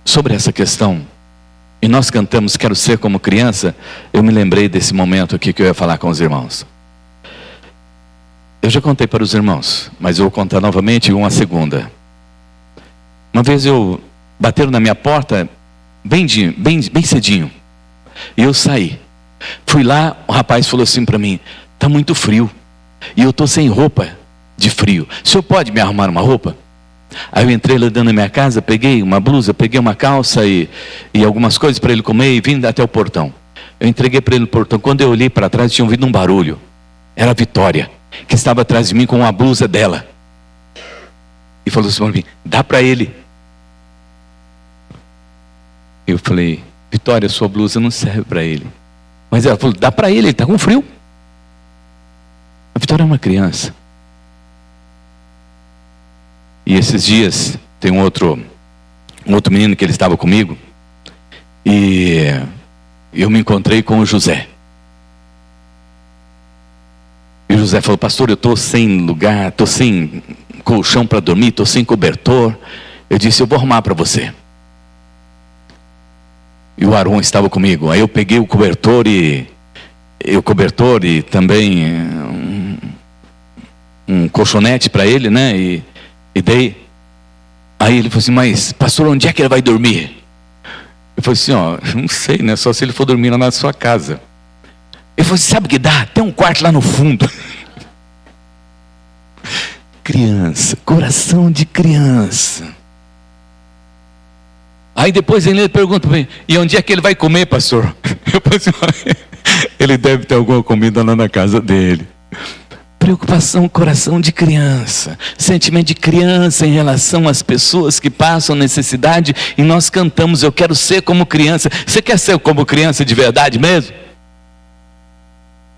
sobre essa questão. E nós cantamos Quero Ser Como Criança. Eu me lembrei desse momento aqui que eu ia falar com os irmãos. Eu já contei para os irmãos, mas eu vou contar novamente uma segunda. Uma vez bateram na minha porta bem cedinho, e eu saí. Fui lá, o rapaz falou assim para mim: está muito frio, e eu estou sem roupa de frio. O senhor pode me arrumar uma roupa? Aí eu entrei lá dentro da minha casa, peguei uma blusa, peguei uma calça e algumas coisas para ele comer, e vim até o portão. Eu entreguei para ele no portão. Quando eu olhei para trás, tinha ouvido um barulho. Era a Vitória, que estava atrás de mim com uma blusa dela. E falou assim para mim: dá para ele. Eu falei: Vitória, sua blusa não serve para ele. Mas ela falou: dá para ele está com frio. A Vitória é uma criança. E esses dias, tem um outro menino que ele estava comigo, e eu me encontrei com o José. E o José falou: pastor, eu estou sem lugar, estou sem colchão para dormir, estou sem cobertor. Eu disse: eu vou arrumar para você. E o Aron estava comigo. Aí eu peguei o cobertor e também um colchonete para ele, né? E dei. Aí ele falou assim: mas pastor, onde é que ele vai dormir? Eu falei assim: ó, não sei, né? Só se ele for dormir lá na sua casa. Ele falou assim: sabe o que dá? Tem um quarto lá no fundo. Criança, coração de criança. Aí depois ele pergunta para mim: e onde é que ele vai comer, pastor? Eu falei assim: ele deve ter alguma comida lá na casa dele. Preocupação, coração de criança, sentimento de criança em relação às pessoas que passam necessidade. E nós cantamos: eu quero ser como criança. Você quer ser como criança de verdade mesmo?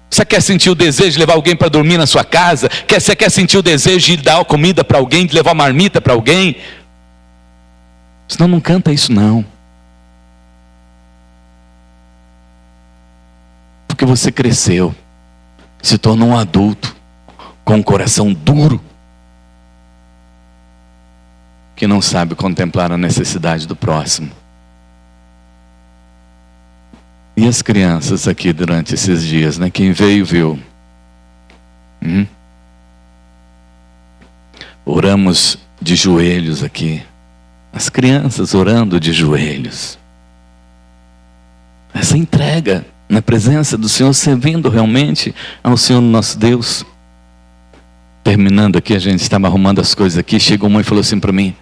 Você quer sentir o desejo de levar alguém para dormir na sua casa? Você quer sentir o desejo de dar comida para alguém, de levar uma marmita para alguém? Senão não canta isso não. Porque você cresceu, se tornou um adulto com um coração duro, que não sabe contemplar a necessidade do próximo. E as crianças aqui durante esses dias, né? Quem veio, viu. Oramos de joelhos aqui. As crianças orando de joelhos. Essa entrega na presença do Senhor, servindo realmente ao Senhor nosso Deus. Terminando aqui, a gente estava arrumando as coisas aqui. Chegou uma e falou assim para mim: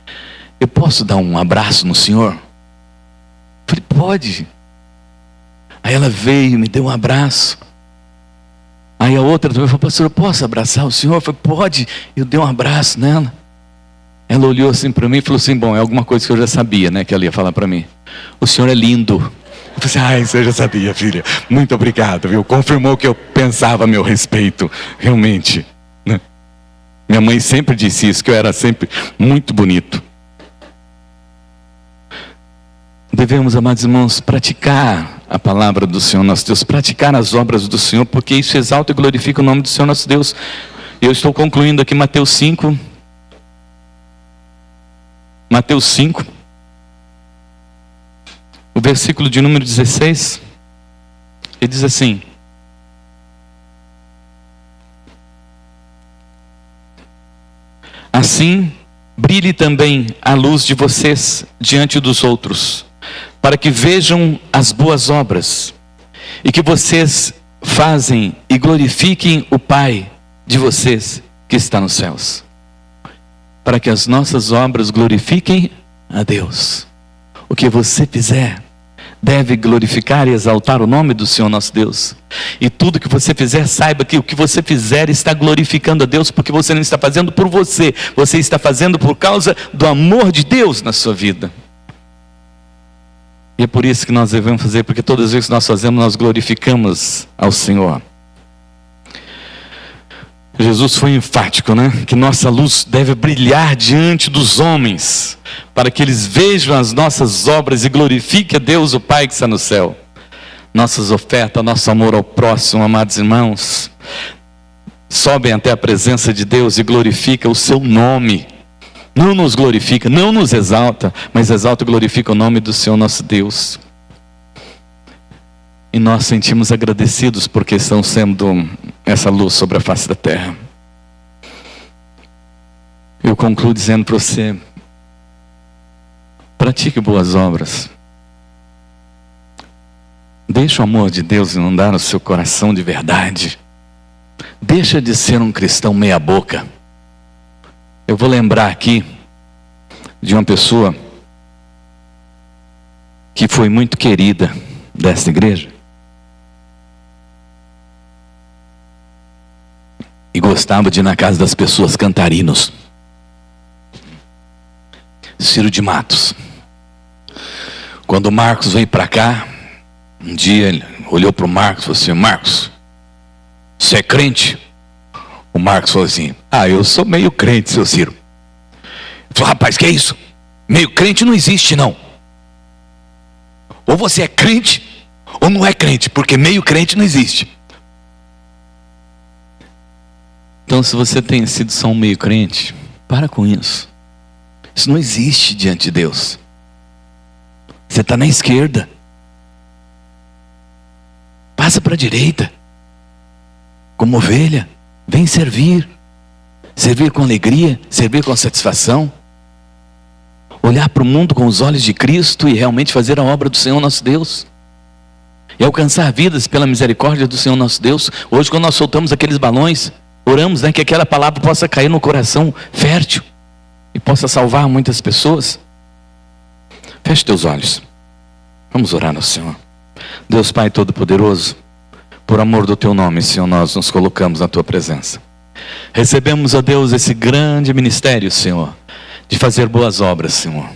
eu posso dar um abraço no senhor? Eu falei: pode. Aí ela veio e me deu um abraço. Aí a outra também falou: pastor, eu posso abraçar o senhor? Eu falei: pode. Eu dei um abraço nela. Ela olhou assim para mim e falou assim: bom, é alguma coisa que eu já sabia, né, que ela ia falar para mim. O senhor é lindo. Eu falei assim: você já sabia, filha. Muito obrigado, viu? Confirmou o que eu pensava a meu respeito, realmente, né? Minha mãe sempre disse isso, que eu era sempre muito bonito. Devemos, amados irmãos, praticar a palavra do Senhor nosso Deus, praticar as obras do Senhor, porque isso exalta e glorifica o nome do Senhor nosso Deus. Eu estou concluindo aqui Mateus 5. Mateus 5, o versículo de número 16, ele diz assim: assim brilhe também a luz de vocês diante dos outros, para que vejam as boas obras e que vocês fazem e glorifiquem o Pai de vocês que está nos céus. Para que as nossas obras glorifiquem a Deus. O que você fizer deve glorificar e exaltar o nome do Senhor nosso Deus. E tudo que você fizer, saiba que o que você fizer está glorificando a Deus, porque você não está fazendo por você, você está fazendo por causa do amor de Deus na sua vida. E é por isso que nós devemos fazer, porque todas as vezes que nós fazemos, nós glorificamos ao Senhor. Jesus foi enfático, né? Que nossa luz deve brilhar diante dos homens, para que eles vejam as nossas obras e glorifiquem a Deus, o Pai que está no céu. Nossas ofertas, nosso amor ao próximo, amados irmãos, sobem até a presença de Deus e glorifica o seu nome. Não nos glorifica, não nos exalta, mas exalta e glorifica o nome do Senhor nosso Deus. E nós sentimos agradecidos porque estão sendo essa luz sobre a face da terra. Eu concluo dizendo para você: pratique boas obras. Deixe o amor de Deus inundar o seu coração de verdade. Deixa de ser um cristão meia boca. Eu vou lembrar aqui de uma pessoa que foi muito querida desta igreja e gostava de ir na casa das pessoas cantar hinos. Ciro de Matos. Quando o Marcos veio para cá, um dia ele olhou para o Marcos e falou assim: Marcos, você é crente? O Marcos falou assim: eu sou meio crente, seu Ciro. Ele falou: rapaz, que é isso? Meio crente não existe, não. Ou você é crente ou não é crente, porque meio crente não existe. Então, se você tem sido só um meio crente, para com isso. Isso não existe diante de Deus. Você está na esquerda. Passa para a direita. Como ovelha, vem servir. Servir com alegria, servir com satisfação. Olhar para o mundo com os olhos de Cristo e realmente fazer a obra do Senhor nosso Deus. E alcançar vidas pela misericórdia do Senhor nosso Deus. Hoje, quando nós soltamos aqueles balões, oramos, que aquela palavra possa cair no coração fértil e possa salvar muitas pessoas. Feche teus olhos. Vamos orar ao Senhor. Deus Pai Todo-Poderoso, por amor do Teu nome, Senhor, nós nos colocamos na Tua presença. Recebemos, ó Deus, esse grande ministério, Senhor, de fazer boas obras, Senhor.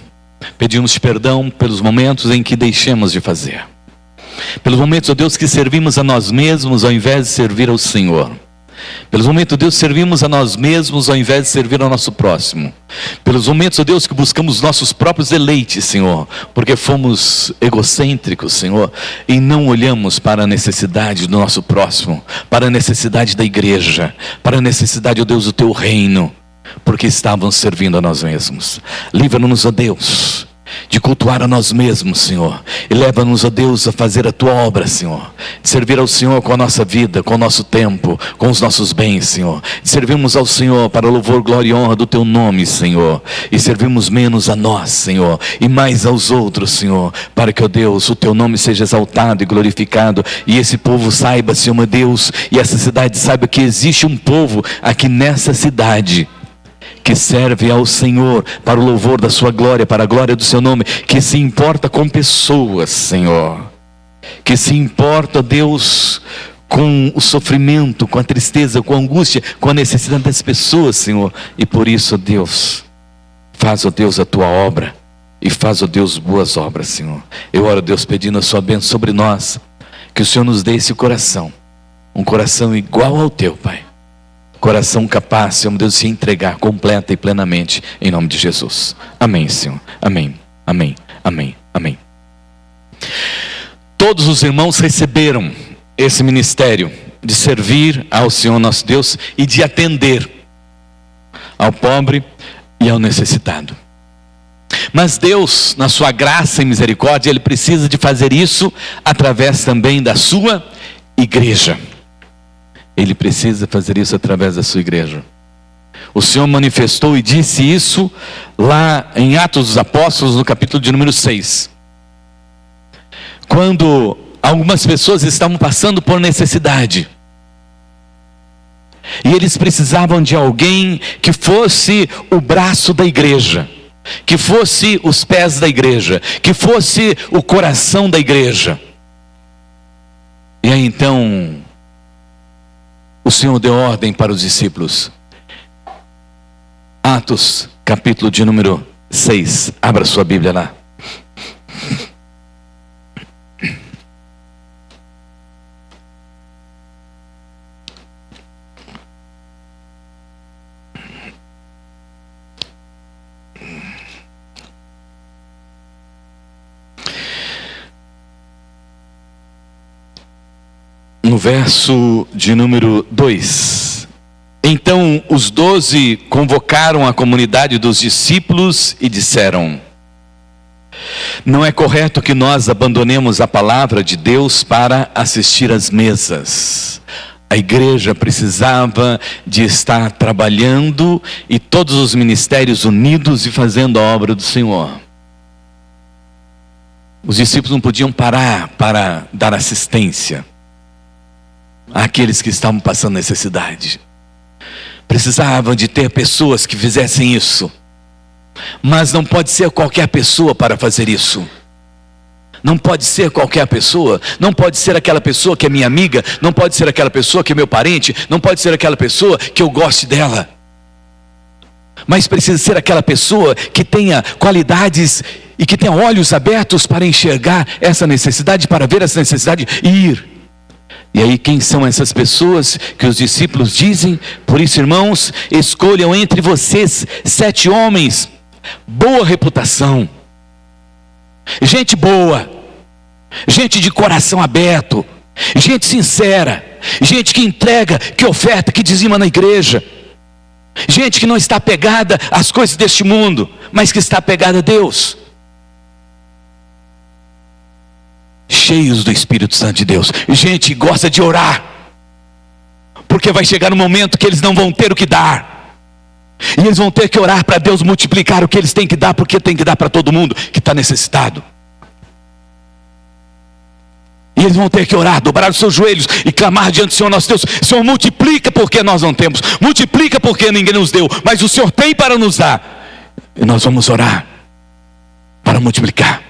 Pedimos perdão pelos momentos em que deixamos de fazer. Pelos momentos, ó Deus, que servimos a nós mesmos ao invés de servir ao Senhor. Pelos momentos, Deus, servimos a nós mesmos ao invés de servir ao nosso próximo. Pelos momentos, Deus, que buscamos nossos próprios deleites, Senhor, porque fomos egocêntricos, Senhor, e não olhamos para a necessidade do nosso próximo, para a necessidade da igreja, para a necessidade, ó Deus, do Teu reino, porque estávamos servindo a nós mesmos. Livra-nos, ó Deus, de cultuar a nós mesmos, Senhor, e leva-nos, ó Deus, a fazer a Tua obra, Senhor, de servir ao Senhor com a nossa vida, com o nosso tempo, com os nossos bens, Senhor, de servirmos ao Senhor para o louvor, glória e honra do Teu nome, Senhor, e servirmos menos a nós, Senhor, e mais aos outros, Senhor, para que, ó Deus, o Teu nome seja exaltado e glorificado, e esse povo saiba, Senhor, meu Deus, e essa cidade saiba que existe um povo aqui nessa cidade, que serve ao Senhor para o louvor da sua glória, para a glória do seu nome, que se importa com pessoas, Senhor, que se importa, Deus, com o sofrimento, com a tristeza, com a angústia, com a necessidade das pessoas, Senhor. E por isso, Deus, faz, ó Deus, a Tua obra, e faz, ó Deus, boas obras, Senhor. Eu oro, Deus, pedindo a Sua bênção sobre nós, que o Senhor nos dê esse coração, um coração igual ao Teu, Pai. Coração capaz, Senhor Deus, de se entregar completa e plenamente, em nome de Jesus. Amém, Senhor. Amém, amém, amém, amém. Todos os irmãos receberam esse ministério de servir ao Senhor nosso Deus e de atender ao pobre e ao necessitado. Mas Deus, na sua graça e misericórdia, Ele precisa de fazer isso através também da sua igreja. Ele precisa fazer isso através da sua igreja. O Senhor manifestou e disse isso lá em Atos dos Apóstolos, no capítulo de número 6. Quando algumas pessoas estavam passando por necessidade, e eles precisavam de alguém que fosse o braço da igreja. que fosse os pés da igreja, que fosse o coração da igreja. E aí então, o Senhor deu ordem para os discípulos. Atos, capítulo de número 6. Abra sua Bíblia lá. No verso de número 2. Então os 12 convocaram a comunidade dos discípulos e disseram: não é correto que nós abandonemos a palavra de Deus para assistir às mesas. A igreja precisava de estar trabalhando e todos os ministérios unidos e fazendo a obra do Senhor. Os discípulos não podiam parar para dar assistência àqueles que estavam passando necessidade. Precisavam de ter pessoas que fizessem isso. Mas não pode ser qualquer pessoa para fazer isso. Não pode ser qualquer pessoa. Não pode ser aquela pessoa que é minha amiga. Não pode ser aquela pessoa que é meu parente. Não pode ser aquela pessoa que eu goste dela. Mas precisa ser aquela pessoa que tenha qualidades e que tenha olhos abertos para enxergar essa necessidade, para ver essa necessidade e ir. E aí quem são essas pessoas que os discípulos dizem? Por isso, irmãos, escolham entre vocês 7 homens, boa reputação, gente boa, gente de coração aberto, gente sincera, gente que entrega, que oferta, que dizima na igreja, gente que não está apegada às coisas deste mundo, mas que está apegada a Deus. Cheios do Espírito Santo de Deus. Gente que gosta de orar. Porque vai chegar um momento que eles não vão ter o que dar. E eles vão ter que orar para Deus multiplicar o que eles têm que dar, porque tem que dar para todo mundo que está necessitado. E eles vão ter que orar, dobrar os seus joelhos e clamar diante do Senhor nosso Deus: Senhor, multiplica porque nós não temos. Multiplica porque ninguém nos deu. Mas o Senhor tem para nos dar. E nós vamos orar para multiplicar.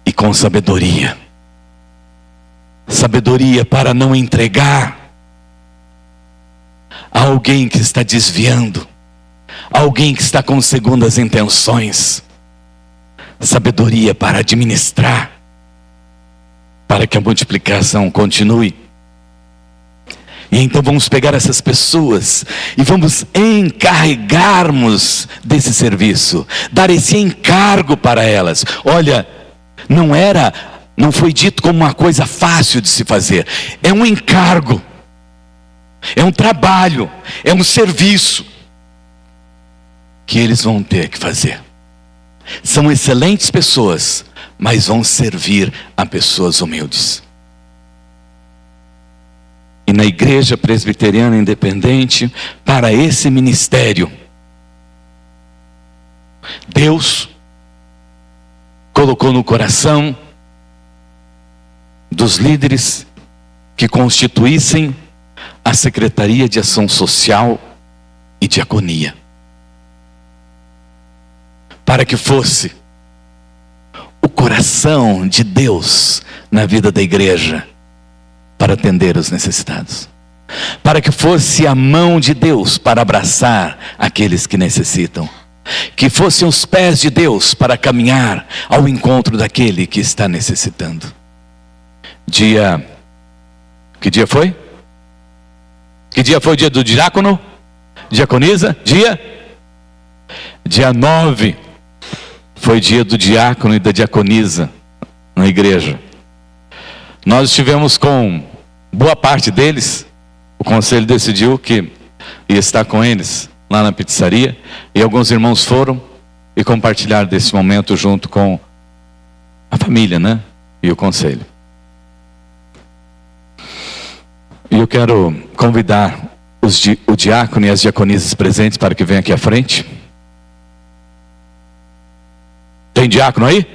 E com sabedoria. Sabedoria para não entregar a alguém que está desviando, a alguém que está com segundas intenções. Sabedoria para administrar, para que a multiplicação continue. E então vamos pegar essas pessoas e vamos encarregarmos desse serviço, dar esse encargo para elas. Olha, não foi dito como uma coisa fácil de se fazer. É um encargo, é um trabalho, é um serviço que eles vão ter que fazer. São excelentes pessoas, mas vão servir a pessoas humildes. E na Igreja Presbiteriana Independente, para esse ministério, Deus colocou no coração dos líderes que constituíssem a Secretaria de Ação Social e Diaconia, para que fosse o coração de Deus na vida da igreja, para atender os necessitados, para que fosse a mão de Deus para abraçar aqueles que necessitam, que fossem os pés de Deus para caminhar ao encontro daquele que está necessitando. Que dia foi? Que dia foi o dia do diácono? Diaconisa? Dia 9 foi dia do diácono e da diaconisa na igreja. Nós estivemos com boa parte deles. O conselho decidiu que ia estar com eles lá na pizzaria, e alguns irmãos foram e compartilharam desse momento junto com a família, né? E o conselho. E eu quero convidar o diácono e as diaconisas presentes para que venham aqui à frente. Tem diácono aí?